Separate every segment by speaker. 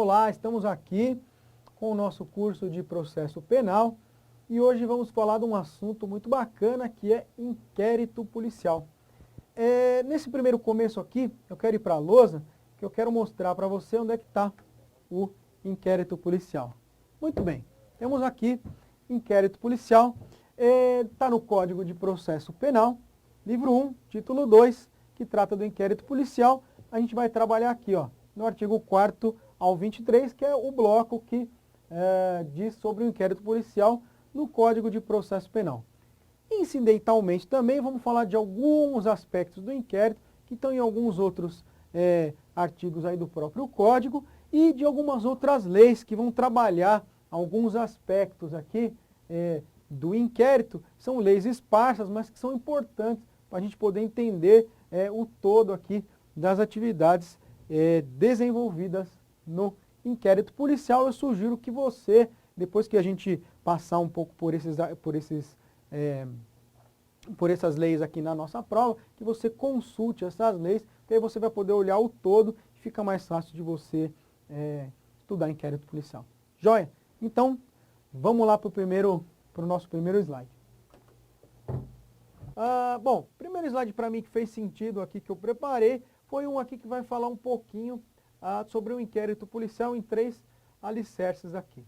Speaker 1: Olá, estamos aqui com o nosso curso de processo penal e hoje vamos falar de um assunto muito bacana que é inquérito policial. Nesse primeiro começo aqui, eu quero ir para a lousa, que eu quero mostrar para você onde é que está o inquérito policial. Muito bem, temos aqui inquérito policial, está no Código de Processo Penal, livro 1, título 2, que trata do inquérito policial. A gente vai trabalhar aqui, ó, no artigo 4º ao 23, que é o bloco que diz sobre o inquérito policial no Código de Processo Penal. Incidentalmente também vamos falar de alguns aspectos do inquérito que estão em alguns outros artigos aí do próprio Código e de algumas outras leis que vão trabalhar alguns aspectos aqui do inquérito. São leis esparsas, mas que são importantes para a gente poder entender o todo aqui das atividades desenvolvidas no inquérito policial. Eu sugiro que você, depois que a gente passar um pouco por essas leis aqui na nossa prova, que você consulte essas leis, porque aí você vai poder olhar o todo e fica mais fácil de você estudar inquérito policial. Joia? Então, vamos lá para o nosso primeiro slide. Bom, primeiro slide para mim que fez sentido aqui que eu preparei, foi um aqui que vai falar um pouquinho sobre o inquérito policial em 3 alicerces aqui.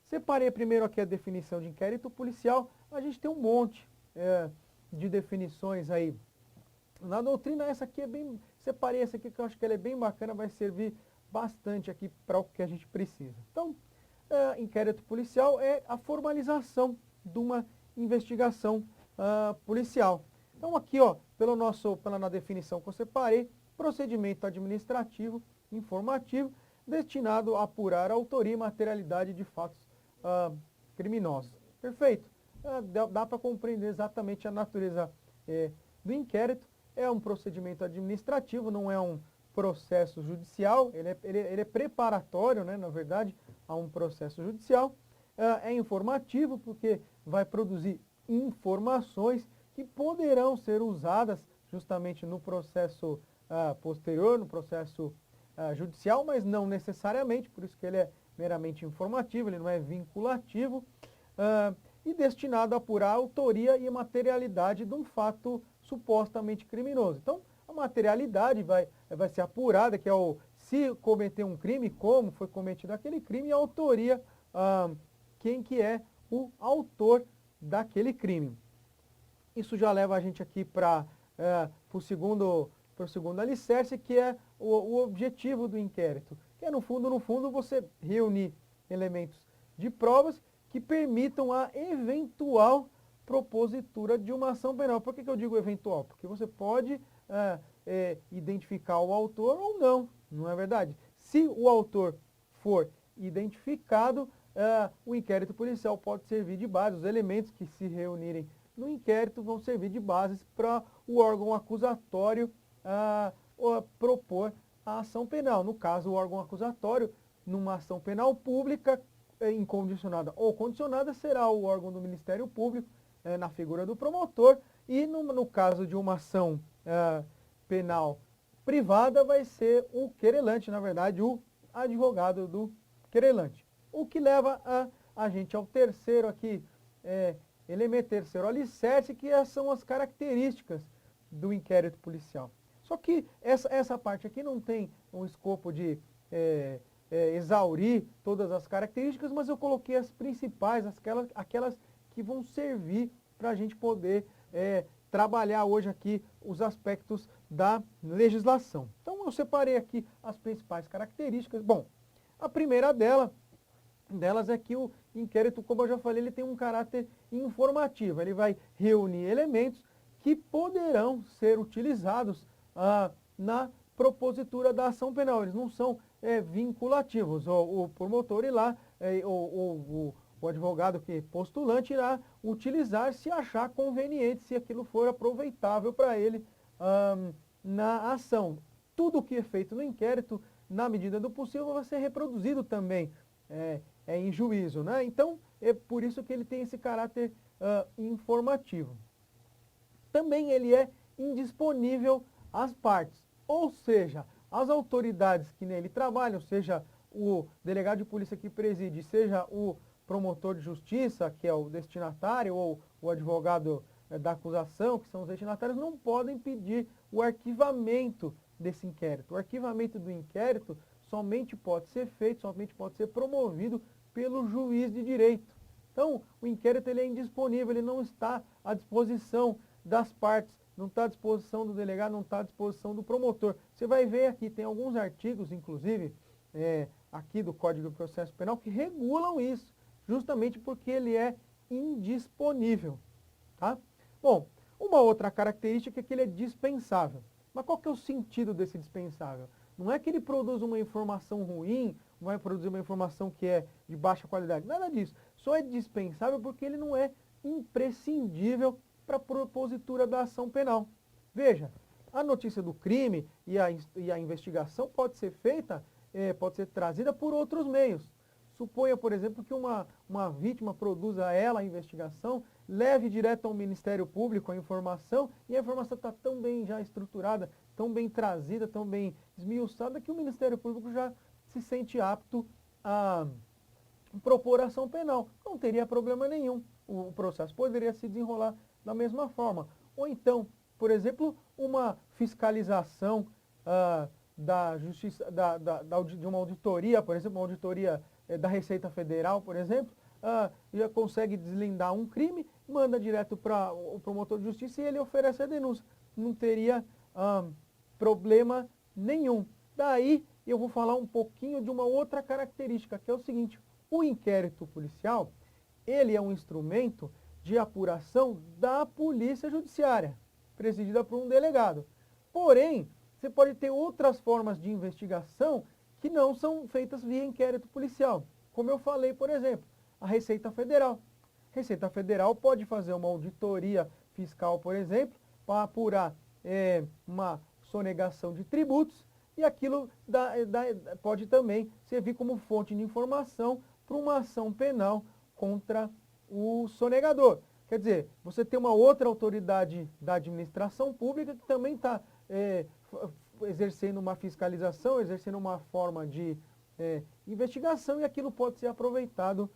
Speaker 1: Separei primeiro aqui a definição de inquérito policial. A gente tem um monte de definições aí na doutrina. Essa aqui separei essa aqui que eu acho que ela é bem bacana, vai servir bastante aqui para o que a gente precisa. Então, inquérito policial é a formalização de uma investigação policial. Então aqui, ó, pela definição que eu separei, procedimento administrativo informativo destinado a apurar a autoria e materialidade de fatos criminosos. Perfeito? Dá para compreender exatamente a natureza do inquérito. É um procedimento administrativo, não é um processo judicial, ele é preparatório, né, na verdade, a um processo judicial. É informativo porque vai produzir informações que poderão ser usadas justamente no processo posterior, no processo judicial, mas não necessariamente, por isso que ele é meramente informativo, ele não é vinculativo, e destinado a apurar a autoria e a materialidade de um fato supostamente criminoso. Então, a materialidade vai ser apurada, que é se cometer um crime, como foi cometido aquele crime, e a autoria, quem que é o autor daquele crime. Isso já leva a gente aqui para o segundo alicerce, que é o objetivo do inquérito, que é, no fundo, você reunir elementos de provas que permitam a eventual propositura de uma ação penal. Por que eu digo eventual? Porque você pode identificar o autor ou não, não é verdade? Se o autor for identificado, o inquérito policial pode servir de base. Os elementos que se reunirem no inquérito vão servir de bases para o órgão acusatório propor a ação penal. No caso, o órgão acusatório, numa ação penal pública, incondicionada ou condicionada, será o órgão do Ministério Público, na figura do promotor, e no caso de uma ação penal privada, vai ser o querelante, na verdade, o advogado do querelante. O que leva a gente ao terceiro aqui, elemento terceiro alicerce, que são as características do inquérito policial. Só que essa parte aqui não tem um escopo de exaurir todas as características, mas eu coloquei as principais, aquelas que vão servir para a gente poder trabalhar hoje aqui os aspectos da legislação. Então eu separei aqui as principais características. Bom, a primeira delas é que o inquérito, como eu já falei, ele tem um caráter informativo. Ele vai reunir elementos que poderão ser utilizados na propositura da ação penal. Eles não são vinculativos. O promotor irá, o advogado que postulante irá utilizar se achar conveniente, se aquilo for aproveitável para ele na ação. Tudo o que é feito no inquérito, na medida do possível, vai ser reproduzido também em juízo, né? Então, é por isso que ele tem esse caráter informativo. Também ele é indisponível às partes, ou seja, as autoridades que nele trabalham, seja o delegado de polícia que preside seja o promotor de justiça, que é o destinatário, ou o advogado da acusação, que são os destinatários, não podem pedir o arquivamento desse inquérito. O arquivamento do inquérito somente pode ser feito, somente pode ser promovido pelo juiz de direito. Então, o inquérito ele é indisponível, ele não está à disposição das partes, não está à disposição do delegado, não está à disposição do promotor. Você vai ver aqui, tem alguns artigos, inclusive, aqui do Código de Processo Penal, que regulam isso, justamente porque ele é indisponível. Tá? Bom, uma outra característica é que ele é dispensável. Mas qual que é o sentido desse dispensável? Não é que ele produz uma informação ruim, vai produzir uma informação que é de baixa qualidade, nada disso. Só é dispensável porque ele não é imprescindível para a propositura da ação penal. Veja, a notícia do crime e a investigação pode ser feita, pode ser trazida por outros meios. Suponha, por exemplo, que uma vítima produza ela a investigação, leve direto ao Ministério Público a informação, e a informação está tão bem já estruturada, tão bem trazida, tão bem esmiuçada, que o Ministério Público já se sente apto a propor ação penal. Não teria problema nenhum. O processo poderia se desenrolar da mesma forma. Ou então, por exemplo, uma fiscalização da justiça, de uma auditoria, por exemplo, uma auditoria da Receita Federal, por exemplo, já consegue deslindar um crime, manda direto para o promotor de justiça e ele oferece a denúncia. Não teria problema nenhum. Daí eu vou falar um pouquinho de uma outra característica, que é o seguinte: o inquérito policial, ele é um instrumento de apuração da polícia judiciária, presidida por um delegado. Porém, você pode ter outras formas de investigação que não são feitas via inquérito policial. Como eu falei, por exemplo, a Receita Federal. A Receita Federal pode fazer uma auditoria fiscal, por exemplo, para apurar uma sonegação de tributos, e aquilo pode também servir como fonte de informação para uma ação penal contra o sonegador. Quer dizer, você tem uma outra autoridade da administração pública que também está exercendo uma fiscalização, exercendo uma forma de investigação, e aquilo pode ser aproveitado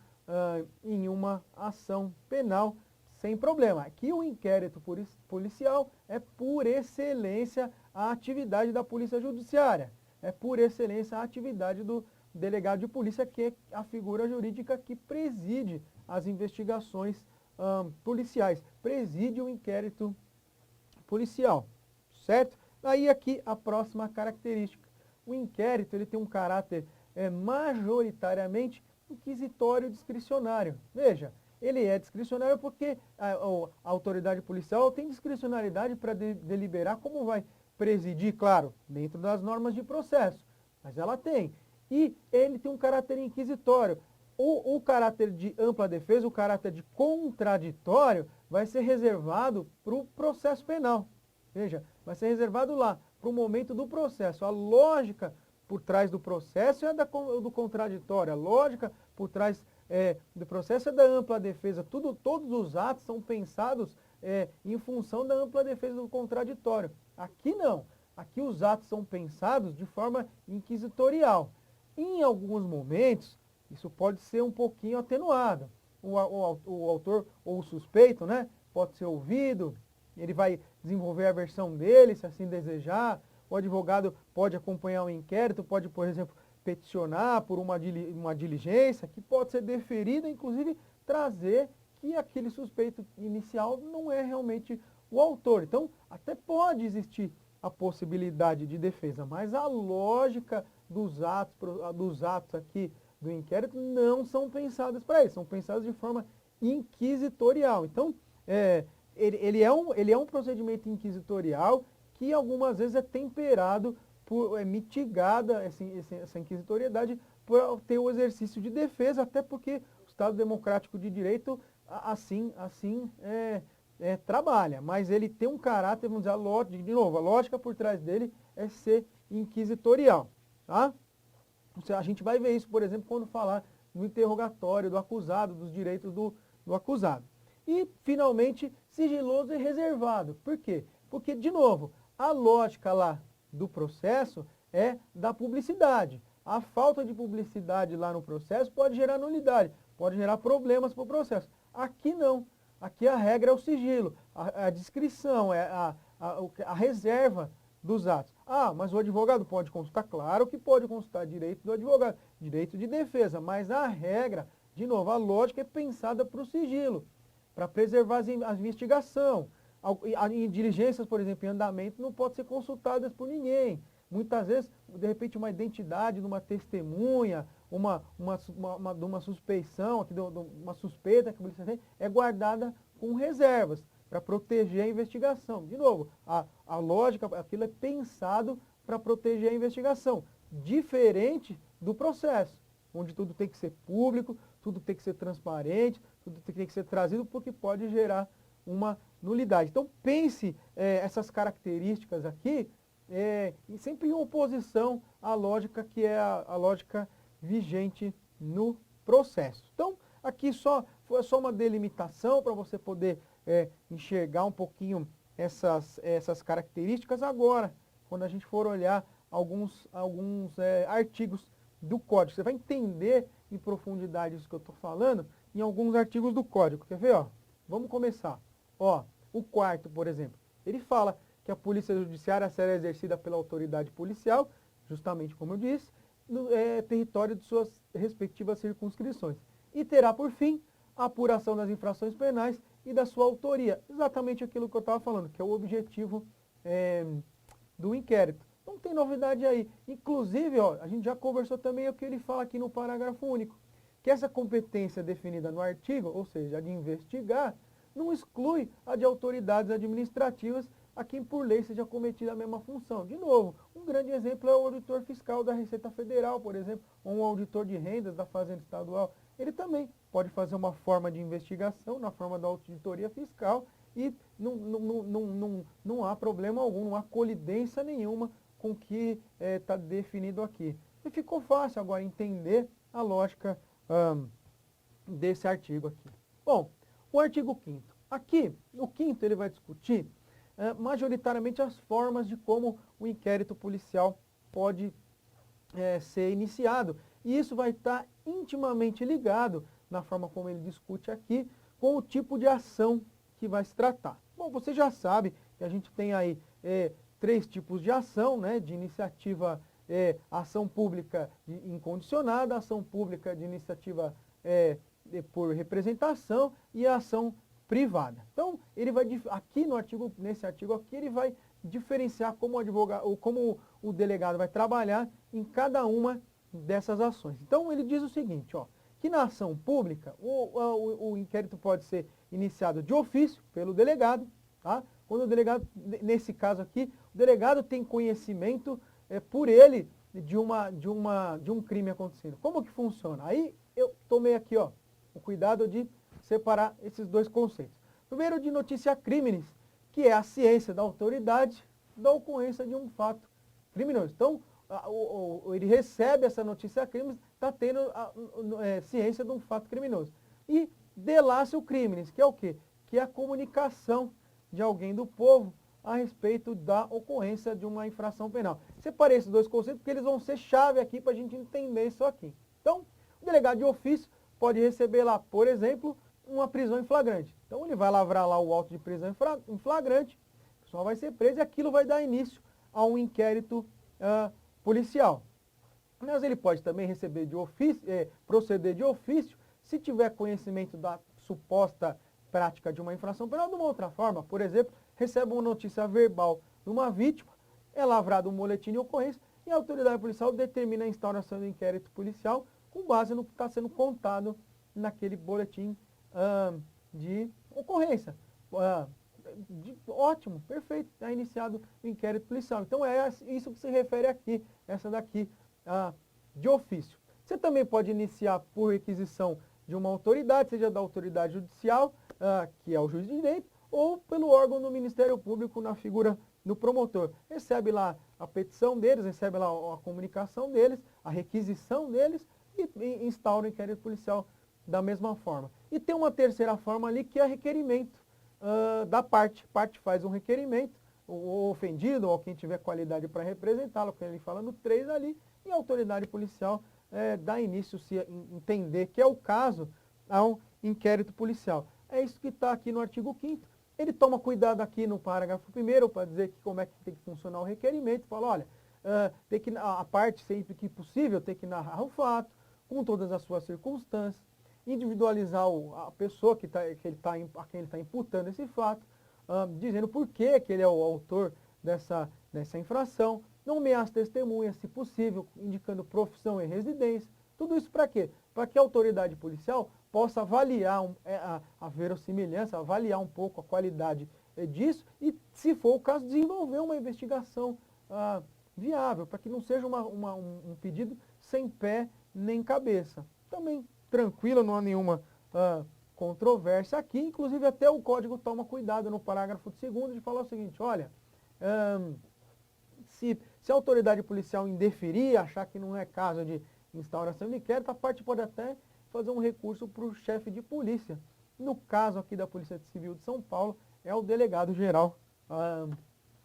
Speaker 1: em uma ação penal sem problema. Aqui o inquérito policial é por excelência a atividade da polícia judiciária, é por excelência a atividade do delegado de polícia, que é a figura jurídica que preside as investigações policiais, preside o inquérito policial, certo? Aí aqui a próxima característica: o inquérito ele tem um caráter majoritariamente inquisitório discricionário. Veja, ele é discricionário porque a autoridade policial tem discricionalidade para deliberar como vai presidir, claro, dentro das normas de processo, mas ela tem. E ele tem um caráter inquisitório. O caráter de ampla defesa, o caráter de contraditório, vai ser reservado para o processo penal. Veja, vai ser reservado lá, para o momento do processo. A lógica por trás do processo é do contraditório, a lógica por trás do processo é da ampla defesa. Todos os atos são pensados em função da ampla defesa do contraditório. Aqui não. Aqui os atos são pensados de forma inquisitorial. Em alguns momentos, isso pode ser um pouquinho atenuado. O autor ou o suspeito, né, pode ser ouvido, ele vai desenvolver a versão dele, se assim desejar. O advogado pode acompanhar o inquérito, pode, por exemplo, peticionar por uma diligência, que pode ser deferida, inclusive trazer que aquele suspeito inicial não é realmente o autor. Então, até pode existir a possibilidade de defesa, mas a lógica dos atos aqui do inquérito não são pensadas para isso, são pensadas de forma inquisitorial. Então, ele é um procedimento inquisitorial que algumas vezes é temperado, mitigada essa inquisitoriedade por ter o exercício de defesa, até porque o Estado Democrático de Direito assim trabalha. Mas ele tem um caráter, vamos dizer, de novo, a lógica por trás dele é ser inquisitorial. Tá? A gente vai ver isso, por exemplo, quando falar no interrogatório do acusado, dos direitos do acusado. E, finalmente, sigiloso e reservado. Por quê? Porque, de novo, a lógica lá do processo é da publicidade. A falta de publicidade lá no processo pode gerar nulidade, pode gerar problemas para o processo. Aqui não. Aqui a regra é o sigilo, a descrição, a reserva dos atos. Ah, mas o advogado pode consultar? Claro que pode consultar, direito do advogado, direito de defesa, mas a regra, de novo, a lógica é pensada para o sigilo, para preservar a investigação. Em diligências, por exemplo, em andamento, não pode ser consultadas por ninguém. Muitas vezes, de repente, uma identidade de uma testemunha, uma suspeição, uma suspeita que a polícia tem, é guardada com reservas para proteger a investigação. De novo, a lógica, aquilo é pensado para proteger a investigação, diferente do processo, onde tudo tem que ser público, tudo tem que ser transparente, tudo tem que ser trazido, porque pode gerar uma nulidade. Então, pense essas características aqui, sempre em oposição à lógica que é a lógica vigente no processo. Então, aqui foi só uma delimitação para você poder enxergar um pouquinho essas características. Agora, quando a gente for olhar alguns artigos do Código, você vai entender em profundidade isso que eu estou falando em alguns artigos do Código. Quer ver? Ó? Vamos começar. Ó, o 4º, por exemplo, ele fala que a polícia judiciária será exercida pela autoridade policial, justamente como eu disse, no território de suas respectivas circunscrições. E terá por fim a apuração das infrações penais e da sua autoria. Exatamente aquilo que eu estava falando, que é o objetivo do inquérito. Não tem novidade aí. Inclusive, ó, a gente já conversou também o que ele fala aqui no parágrafo único, que essa competência definida no artigo, ou seja, a de investigar, não exclui a de autoridades administrativas a quem por lei seja cometida a mesma função. De novo, um grande exemplo é o auditor fiscal da Receita Federal, por exemplo, ou um auditor de rendas da Fazenda Estadual. Ele também pode fazer uma forma de investigação na forma da auditoria fiscal e não há problema algum, não há colidência nenhuma com o que está definido aqui. E ficou fácil agora entender a lógica desse artigo aqui. Bom, o artigo 5º. Aqui, no 5º, ele vai discutir majoritariamente as formas de como o inquérito policial pode ser iniciado. E isso vai estar intimamente ligado, na forma como ele discute aqui, com o tipo de ação que vai se tratar. Bom, você já sabe que a gente tem aí 3 tipos de ação, né, de iniciativa, ação pública incondicionada, ação pública de iniciativa por representação e a ação privada. Então, ele vai aqui nesse artigo aqui, ele vai diferenciar como o delegado vai trabalhar em cada uma dessas ações. Então, ele diz o seguinte, ó, que na ação pública, o inquérito pode ser iniciado de ofício pelo delegado, tá? Quando o delegado, nesse caso aqui, o delegado tem conhecimento por ele de um crime acontecendo. Como que funciona? Aí eu tomei aqui, ó, o cuidado de separar esses 2 conceitos. Primeiro, de notícia criminis, que é a ciência da autoridade da ocorrência de um fato criminoso. Então, ele recebe essa notícia criminis, está tendo ciência de um fato criminoso. E delácio criminis, que é o quê? Que é a comunicação de alguém do povo a respeito da ocorrência de uma infração penal. Separei esses 2 conceitos porque eles vão ser chave aqui para a gente entender isso aqui. Então, o delegado de ofício pode receber lá, por exemplo, uma prisão em flagrante. Então, ele vai lavrar lá o auto de prisão em flagrante, o pessoal vai ser preso e aquilo vai dar início a um inquérito policial. Mas ele pode também receber de ofício, proceder de ofício, se tiver conhecimento da suposta prática de uma infração penal de uma outra forma. Por exemplo, recebe uma notícia verbal de uma vítima, é lavrado um boletim de ocorrência e a autoridade policial determina a instauração do inquérito policial com base no que está sendo contado naquele boletim de ocorrência. Ótimo, perfeito, está iniciado o inquérito policial. Então é isso que se refere aqui, essa daqui de ofício. Você também pode iniciar por requisição de uma autoridade, seja da autoridade judicial, que é o juiz de direito, ou pelo órgão do Ministério Público na figura do promotor. Recebe lá a petição deles, recebe lá a comunicação deles, a requisição deles e instaura o inquérito policial da mesma forma. E tem uma terceira forma ali que é requerimento da parte. A parte faz um requerimento o ofendido ou quem tiver qualidade para representá-lo, porque ele fala no 3 ali, e a autoridade policial dá início, se entender que é o caso, a um inquérito policial. É isso que está aqui no artigo 5º. Ele toma cuidado aqui no parágrafo 1º para dizer que como é que tem que funcionar o requerimento, fala, olha, tem que, a parte sempre que possível tem que narrar o fato, com todas as suas circunstâncias, individualizar a pessoa a quem ele está imputando esse fato, dizendo por que ele é o autor dessa infração, nomear as testemunhas, se possível, indicando profissão e residência. Tudo isso para quê? Para que a autoridade policial possa avaliar a verossimilhança, avaliar um pouco a qualidade disso e, se for o caso, desenvolver uma investigação viável, para que não seja um pedido sem pé nem cabeça. Também tranquilo, não há nenhuma controvérsia aqui, inclusive até o código toma cuidado no parágrafo 2º de falar o seguinte, olha, se a autoridade policial indeferir, achar que não é caso de instauração de inquérito, a parte pode até fazer um recurso para o chefe de polícia. No caso aqui da Polícia Civil de São Paulo, é o delegado-geral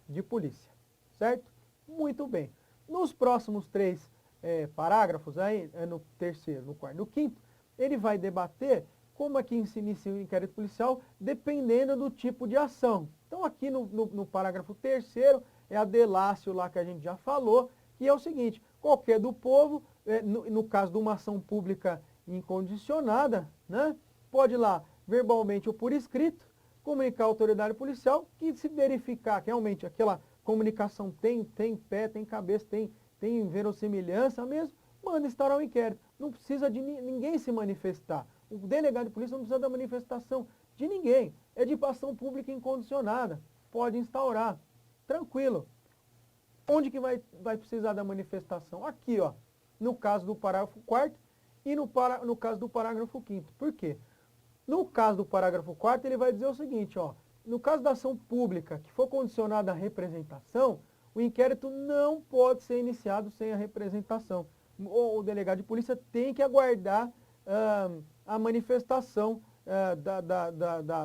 Speaker 1: de polícia, certo? Muito bem. Nos próximos 3 parágrafos, aí, no 3º, no 4º, no 5º, ele vai debater como é que se inicia o inquérito policial, dependendo do tipo de ação. Então aqui no parágrafo 3º, é a delácio lá que a gente já falou, que é o seguinte, qualquer do povo, no caso de uma ação pública incondicionada, né, pode ir lá, verbalmente ou por escrito, comunicar à autoridade policial que, se verificar que realmente aquela comunicação tem pé, tem cabeça, tem verossimilhança mesmo, manda instaurar um inquérito. Não precisa de ninguém se manifestar. O delegado de polícia não precisa da manifestação de ninguém. É de ação pública incondicionada. Pode instaurar. Tranquilo. Onde que vai precisar da manifestação? Aqui, ó, no caso do parágrafo 4º e no caso do parágrafo 5º. Por quê? No caso do parágrafo 4º, ele vai dizer o seguinte, ó, no caso da ação pública que for condicionada à representação, o inquérito não pode ser iniciado sem a representação. O delegado de polícia tem que aguardar a manifestação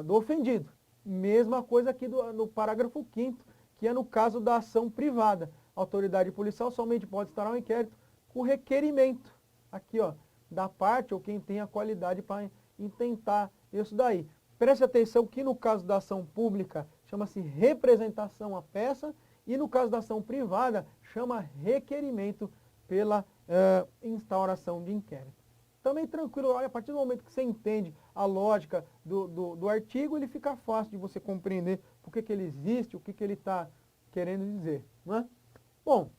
Speaker 1: do ofendido. Mesma coisa aqui no parágrafo 5º, que é no caso da ação privada. A autoridade policial somente pode instaurar um inquérito com requerimento, aqui, ó, da parte ou quem tem a qualidade para intentar isso daí. Preste atenção que no caso da ação pública chama-se representação à peça e no caso da ação privada chama requerimento pela instauração de inquérito. Também tranquilo, olha, a partir do momento que você entende a lógica do artigo, ele fica fácil de você compreender por que ele existe, o que ele está querendo dizer. Não é? Bom,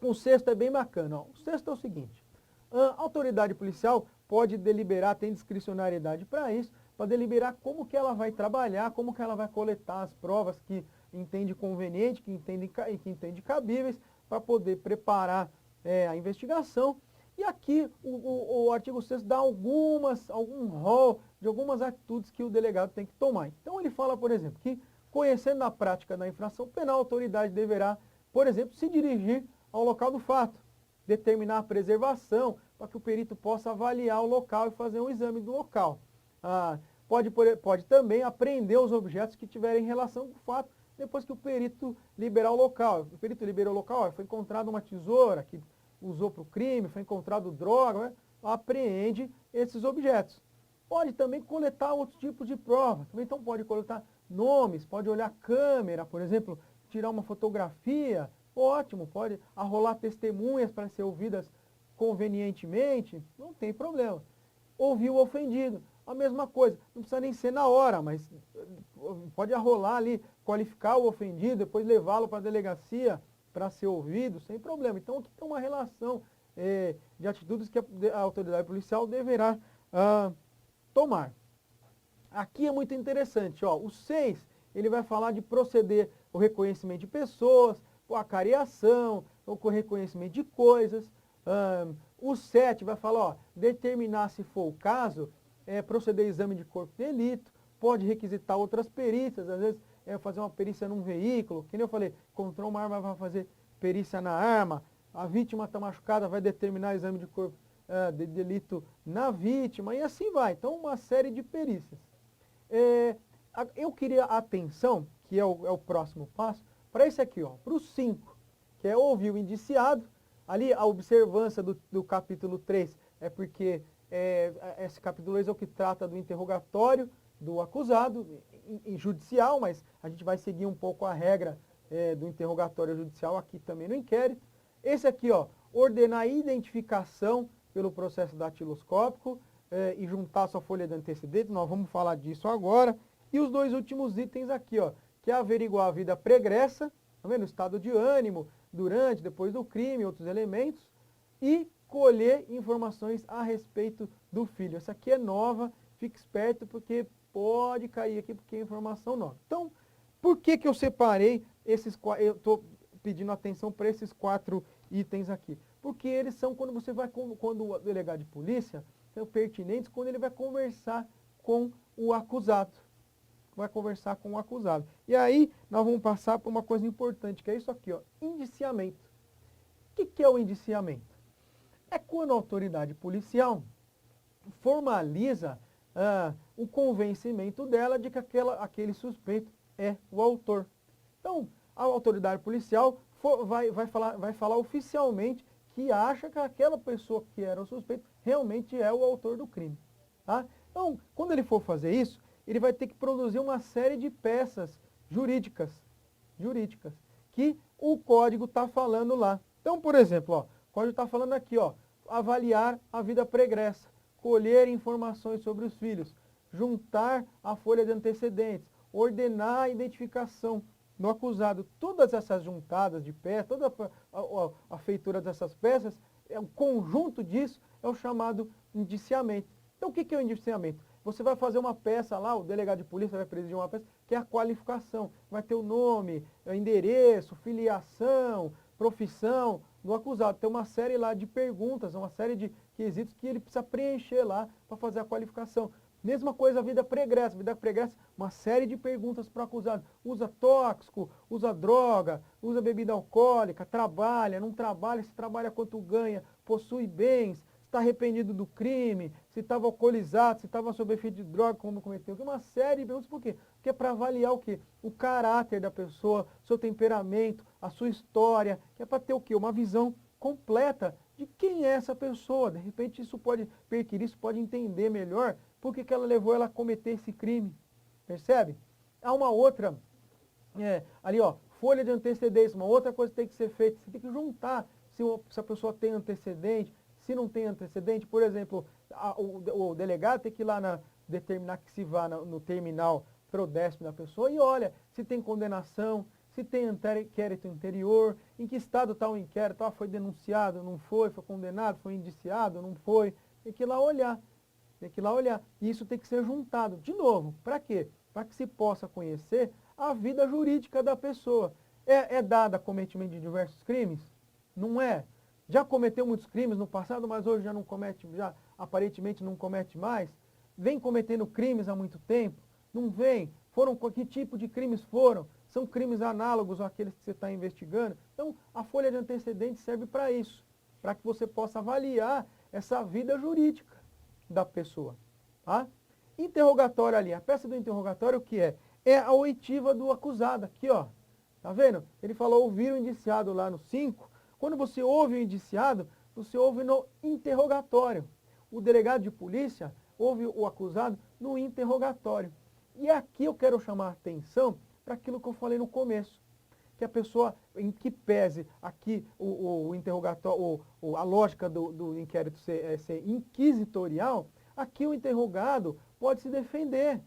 Speaker 1: o 6º é bem bacana. Ó. O 6º é o seguinte, a autoridade policial pode deliberar, tem discricionariedade para isso, para deliberar como que ela vai trabalhar, como que ela vai coletar as provas que entende conveniente, que entende cabíveis, para poder preparar a investigação. E aqui o artigo 6º dá algum rol de algumas atitudes que o delegado tem que tomar. Então ele fala, por exemplo, que conhecendo a prática da infração penal, a autoridade deverá, por exemplo, se dirigir ao local do fato, determinar a preservação para que o perito possa avaliar o local e fazer um exame do local. Pode também apreender os objetos que tiverem relação com o fato, depois que o perito liberar o local. O perito liberou o local, foi encontrada uma tesoura que usou para o crime, foi encontrado droga, né? Apreende esses objetos. Pode também coletar outros tipos de prova. Então pode coletar nomes, pode olhar a câmera, por exemplo, tirar uma fotografia, ótimo, pode arrolar testemunhas para ser ouvidas convenientemente, não tem problema. Ouvir o ofendido, a mesma coisa, não precisa nem ser na hora, mas pode arrolar ali, qualificar o ofendido, depois levá-lo para a delegacia para ser ouvido, sem problema. Então aqui tem uma relação de atitudes que a autoridade policial deverá tomar. Aqui é muito interessante, ó, o 6, ele vai falar de proceder o reconhecimento de pessoas, a cariação, o reconhecimento de coisas. O 7 vai falar, ó, determinar se for o caso, proceder exame de corpo de delito, pode requisitar outras perícias, às vezes fazer uma perícia num veículo, que nem eu falei, encontrou uma arma, vai fazer perícia na arma, a vítima está machucada, vai determinar exame de corpo de delito na vítima, e assim vai. Então, uma série de perícias. Eu queria a atenção, que é o próximo passo, Para esse aqui, para o 5, que é ouvir o indiciado, ali a observância do capítulo 3 é porque esse capítulo 2 é o que trata do interrogatório do acusado em judicial, mas a gente vai seguir um pouco a regra do interrogatório judicial aqui também no inquérito. Esse aqui, ordenar a identificação pelo processo datiloscópico e juntar sua folha de antecedentes, nós vamos falar disso agora. E os dois últimos itens aqui, que é averiguar a vida pregressa, tá vendo? O estado de ânimo, durante, depois do crime, outros elementos, e colher informações a respeito do filho. Essa aqui é nova, fique esperto porque pode cair aqui porque é informação nova. Então, por que eu separei esses quatro, eu estou pedindo atenção para esses 4 itens aqui? Porque eles são quando o delegado de polícia, são pertinentes quando ele vai conversar com o acusado. E aí, nós vamos passar por uma coisa importante, que é isso aqui, indiciamento. O que é o indiciamento? É quando a autoridade policial formaliza o convencimento dela de que aquele suspeito é o autor. Então, a autoridade policial vai falar oficialmente que acha que aquela pessoa que era o suspeito realmente é o autor do crime. Tá? Então, quando ele for fazer isso, ele vai ter que produzir uma série de peças jurídicas que o código está falando lá. Então, por exemplo, o código está falando aqui, avaliar a vida pregressa, colher informações sobre os filhos, juntar a folha de antecedentes, ordenar a identificação do acusado. Todas essas juntadas de peças, toda a feitura dessas peças, o conjunto disso é o chamado indiciamento. Então, o que é o indiciamento? Você vai fazer uma peça lá, o delegado de polícia vai presidir uma peça, que é a qualificação. Vai ter o nome, o endereço, filiação, profissão do acusado. Tem uma série lá de perguntas, uma série de quesitos que ele precisa preencher lá para fazer a qualificação. Mesma coisa a vida pregressa. Vida pregressa, uma série de perguntas para o acusado. Usa tóxico, usa droga, usa bebida alcoólica, trabalha, não trabalha, se trabalha quanto ganha, possui bens, está arrependido do crime, se estava alcoolizado, se estava sob efeito de droga, como cometeu. Uma série de perguntas, por quê? Porque é para avaliar o quê? O caráter da pessoa, seu temperamento, a sua história, que é para ter o quê? Uma visão completa de quem é essa pessoa. De repente isso pode perquirir, isso pode entender melhor por que ela levou ela a cometer esse crime. Percebe? Há uma outra, ali folha de antecedentes, uma outra coisa que tem que ser feita, você tem que juntar se a pessoa tem antecedente. Se não tem antecedente, por exemplo, o delegado tem que ir lá determinar que se vá no terminal Prodesp da pessoa e olha se tem condenação, se tem inquérito anterior, em que estado está o inquérito, foi denunciado, não foi condenado, foi indiciado, não foi. Tem que ir lá olhar. E isso tem que ser juntado. De novo, para quê? Para que se possa conhecer a vida jurídica da pessoa. É dada cometimento de diversos crimes? Não é? Já cometeu muitos crimes no passado, mas hoje já não comete, já aparentemente não comete mais? Vem cometendo crimes há muito tempo? Não vem? Que tipo de crimes foram? São crimes análogos àqueles que você está investigando? Então, a folha de antecedentes serve para isso, para que você possa avaliar essa vida jurídica da pessoa. Tá? Interrogatório ali, a peça do interrogatório o que é? É a oitiva do acusado, aqui tá vendo? Ele falou ouvir o indiciado lá no 5. Quando você ouve o indiciado, você ouve no interrogatório. O delegado de polícia ouve o acusado no interrogatório. E aqui eu quero chamar a atenção para aquilo que eu falei no começo. Que a pessoa, em que pese aqui o interrogatório, a lógica do inquérito ser inquisitorial, aqui o interrogado pode se defender.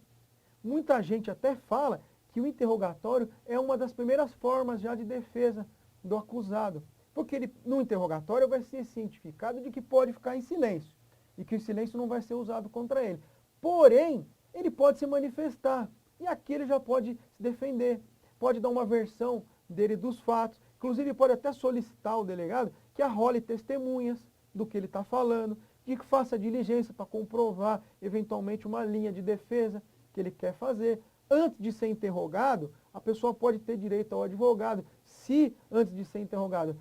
Speaker 1: Muita gente até fala que o interrogatório é uma das primeiras formas já de defesa do acusado. Porque ele, no interrogatório, vai ser cientificado de que pode ficar em silêncio. E que o silêncio não vai ser usado contra ele. Porém, ele pode se manifestar. E aqui ele já pode se defender. Pode dar uma versão dele dos fatos. Inclusive, pode até solicitar ao delegado que arrole testemunhas do que ele está falando. De que faça diligência para comprovar, eventualmente, uma linha de defesa que ele quer fazer. Antes de ser interrogado, a pessoa pode ter direito ao advogado. Se, antes de ser interrogado,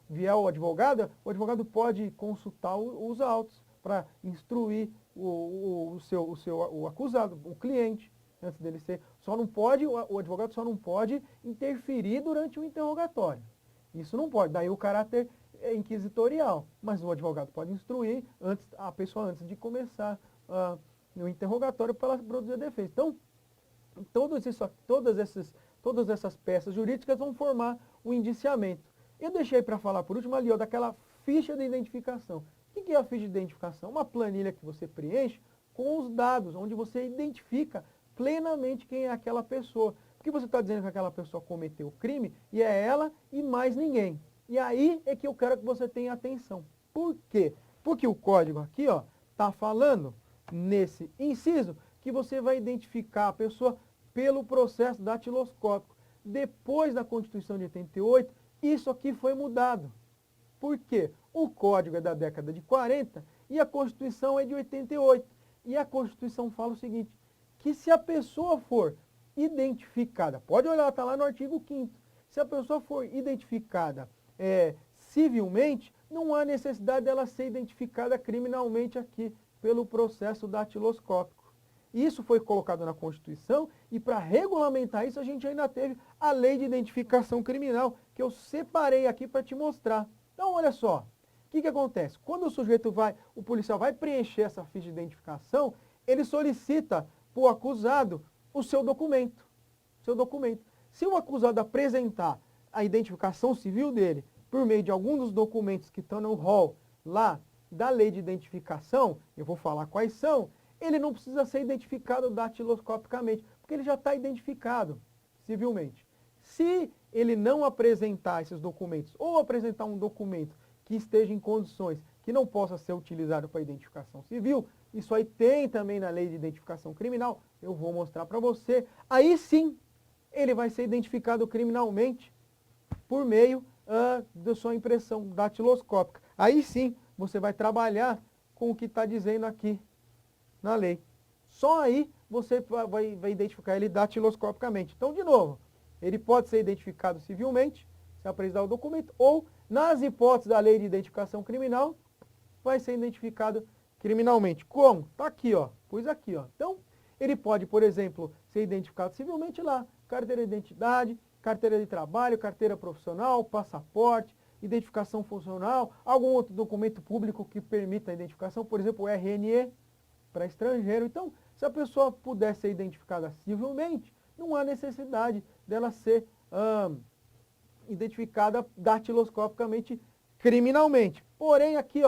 Speaker 1: vier o advogado pode consultar os autos para instruir o acusado, o cliente. antes dele ser, só não pode, o advogado só não pode interferir durante o interrogatório. Isso não pode, daí o caráter inquisitorial, mas o advogado pode instruir a pessoa antes de começar o interrogatório para ela produzir a defesa. Então, todas essas peças jurídicas vão formar o indiciamento. Eu deixei para falar por último ali, ó, daquela ficha de identificação. O que é a ficha de identificação? Uma planilha que você preenche com os dados, onde você identifica plenamente quem é aquela pessoa. Porque você está dizendo que aquela pessoa cometeu o crime e é ela e mais ninguém. E aí é que eu quero que você tenha atenção. Por quê? Porque o código aqui está falando, nesse inciso, que você vai identificar a pessoa pelo processo datiloscópico. Depois da Constituição de 88, isso aqui foi mudado. Por quê? O código é da década de 40 e a Constituição é de 88. E a Constituição fala o seguinte, que se a pessoa for identificada, pode olhar, está lá no artigo 5º, se a pessoa for identificada civilmente, não há necessidade dela ser identificada criminalmente aqui pelo processo datiloscópico. Isso foi colocado na Constituição e para regulamentar isso a gente ainda teve a Lei de Identificação Criminal, que eu separei aqui para te mostrar. Então olha só, o que acontece? Quando o policial vai preencher essa ficha de identificação, ele solicita para o acusado o seu documento. Se o acusado apresentar a identificação civil dele por meio de algum dos documentos que estão no rol lá da lei de identificação, eu vou falar quais são, ele não precisa ser identificado datiloscopicamente, porque ele já está identificado civilmente. Se ele não apresentar esses documentos, ou apresentar um documento que esteja em condições que não possa ser utilizado para identificação civil, isso aí tem também na lei de identificação criminal, eu vou mostrar para você, aí sim ele vai ser identificado criminalmente por meio da sua impressão datiloscópica. Aí sim você vai trabalhar com o que está dizendo aqui na lei. Só aí você vai identificar ele datiloscopicamente. Então, de novo, ele pode ser identificado civilmente, se apresentar o documento, ou, nas hipóteses da lei de identificação criminal, vai ser identificado criminalmente. Como? Está aqui, pus aqui. Então, ele pode, por exemplo, ser identificado civilmente lá, carteira de identidade, carteira de trabalho, carteira profissional, passaporte, identificação funcional, algum outro documento público que permita a identificação, por exemplo, o RNE, para estrangeiro. Então, se a pessoa puder ser identificada civilmente, não há necessidade dela ser identificada datiloscopicamente criminalmente. Porém, aqui,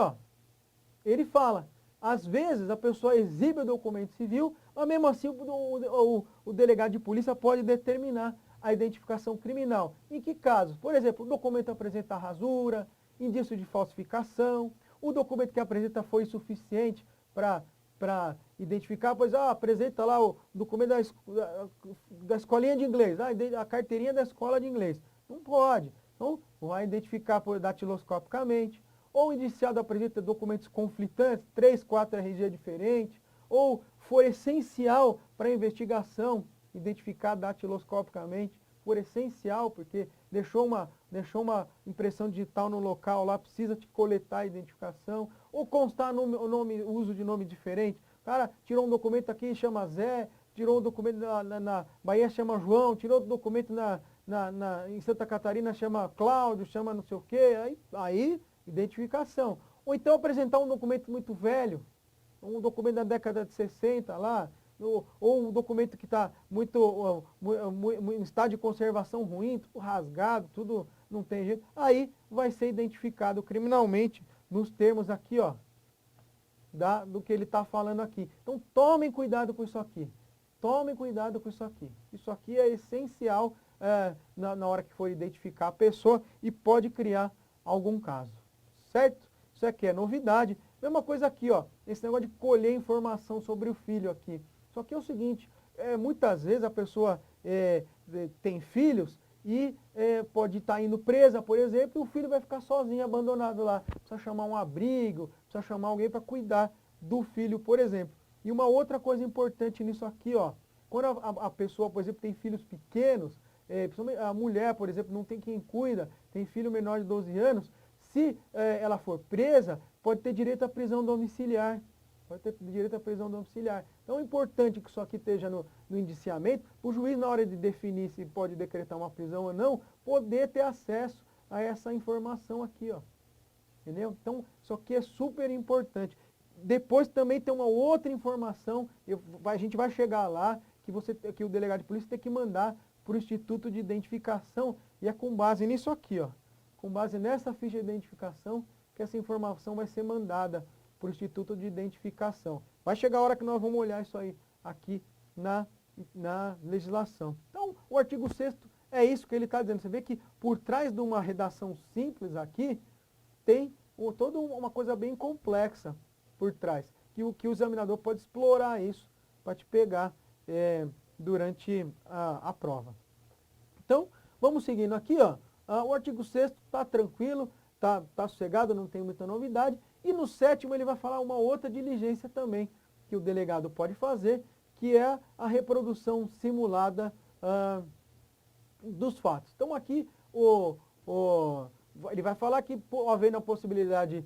Speaker 1: ele fala, às vezes a pessoa exibe o documento civil, mas mesmo assim o delegado de polícia pode determinar a identificação criminal. Em que casos? Por exemplo, o documento apresenta rasura, indício de falsificação, o documento que apresenta foi insuficiente para identificar, pois apresenta lá o documento da escolinha de inglês, a carteirinha da escola de inglês. Não pode. Então, vai identificar datiloscopicamente. Ou o indiciado apresenta documentos conflitantes, 3, 4 RG diferentes, ou for essencial para a investigação, identificar datiloscopicamente, for essencial, porque deixou uma impressão digital no local lá, precisa te coletar a identificação, ou constar uso de nome diferente. O cara tirou um documento aqui e chama Zé, tirou um documento na Bahia chama João, tirou outro documento em Santa Catarina chama Cláudio, chama não sei o quê, aí identificação. Ou então apresentar um documento muito velho, um documento da década de 60 lá, ou um documento que está muito em estado de conservação ruim, tudo rasgado, tudo não tem jeito, aí vai ser identificado criminalmente nos termos aqui, do que ele está falando aqui. Então tomem cuidado com isso aqui. Tomem cuidado com isso aqui. Isso aqui é essencial na hora que for identificar a pessoa e pode criar algum caso. Certo? Isso aqui é novidade. Mesma coisa aqui, esse negócio de colher informação sobre o filho aqui. Só que é o seguinte, muitas vezes a pessoa tem filhos e pode estar indo presa, por exemplo, e o filho vai ficar sozinho, abandonado lá. Precisa chamar um abrigo, precisa chamar alguém para cuidar do filho, por exemplo. E uma outra coisa importante nisso aqui, quando a pessoa, por exemplo, tem filhos pequenos, principalmente a mulher, por exemplo, não tem quem cuida, tem filho menor de 12 anos, se ela for presa, pode ter direito à prisão domiciliar. pode ter direito à prisão domiciliar. Então é importante que isso aqui esteja no indiciamento, o juiz na hora de definir se pode decretar uma prisão ou não, poder ter acesso a essa informação aqui, ó. Entendeu? Então, isso aqui é super importante. Depois também tem uma outra informação, a gente vai chegar lá, que o delegado de polícia tem que mandar para o Instituto de Identificação, e é com base nisso aqui, ó. Com base nessa ficha de identificação, que essa informação vai ser mandada para o Instituto de Identificação. Vai chegar a hora que nós vamos olhar isso aí aqui na legislação. Então, o artigo 6º é isso que ele está dizendo. Você vê que por trás de uma redação simples aqui, tem toda uma coisa bem complexa por trás, que o examinador pode explorar isso para te pegar durante a prova. Então, vamos seguindo aqui, ó. O artigo 6º está tranquilo, está sossegado, não tem muita novidade. E no 7º ele vai falar uma outra diligência também que o delegado pode fazer, que é a reprodução simulada dos fatos. Então aqui ele vai falar que, havendo a possibilidade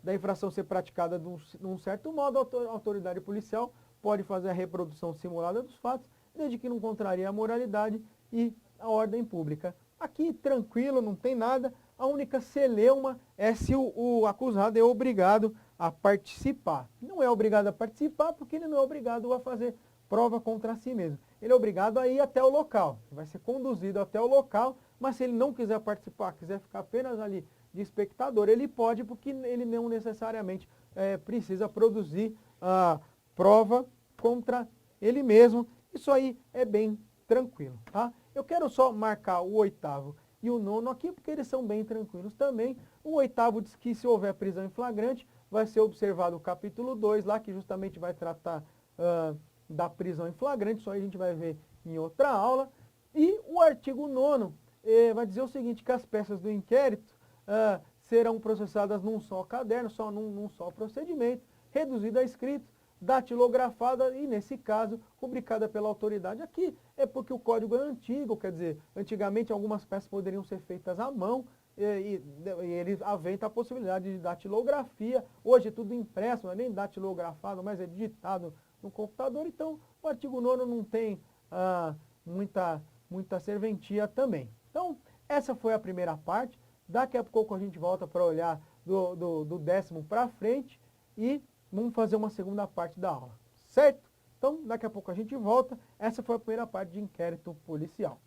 Speaker 1: da infração ser praticada de um certo modo, a autoridade policial pode fazer a reprodução simulada dos fatos, desde que não contraria a moralidade e a ordem pública. Aqui, tranquilo, não tem nada. A única celeuma é se o acusado é obrigado a participar. Não é obrigado a participar porque ele não é obrigado a fazer prova contra si mesmo. Ele é obrigado a ir até o local, vai ser conduzido até o local, mas se ele não quiser participar, quiser ficar apenas ali de espectador, ele pode, porque ele não necessariamente precisa produzir a prova contra ele mesmo. Isso aí é bem tranquilo, tá? Eu quero só marcar o 8º e o 9º aqui, porque eles são bem tranquilos também. O 8º diz que se houver prisão em flagrante, vai ser observado o capítulo 2 lá, que justamente vai tratar da prisão em flagrante, isso aí a gente vai ver em outra aula. E o artigo 9º vai dizer o seguinte, que as peças do inquérito serão processadas num só caderno, num só procedimento, reduzido a escrito, datilografada e, nesse caso, rubricada pela autoridade. Aqui é porque o código é antigo, quer dizer, antigamente algumas peças poderiam ser feitas à mão e ele aventa a possibilidade de datilografia. Hoje é tudo impresso, não é nem datilografado, mas é digitado no computador. Então, o artigo 9º não tem muita serventia também. Então, essa foi a primeira parte. Daqui a pouco a gente volta para olhar do 10º para frente e vamos fazer uma segunda parte da aula, certo? Então, daqui a pouco a gente volta. Essa foi a primeira parte de inquérito policial.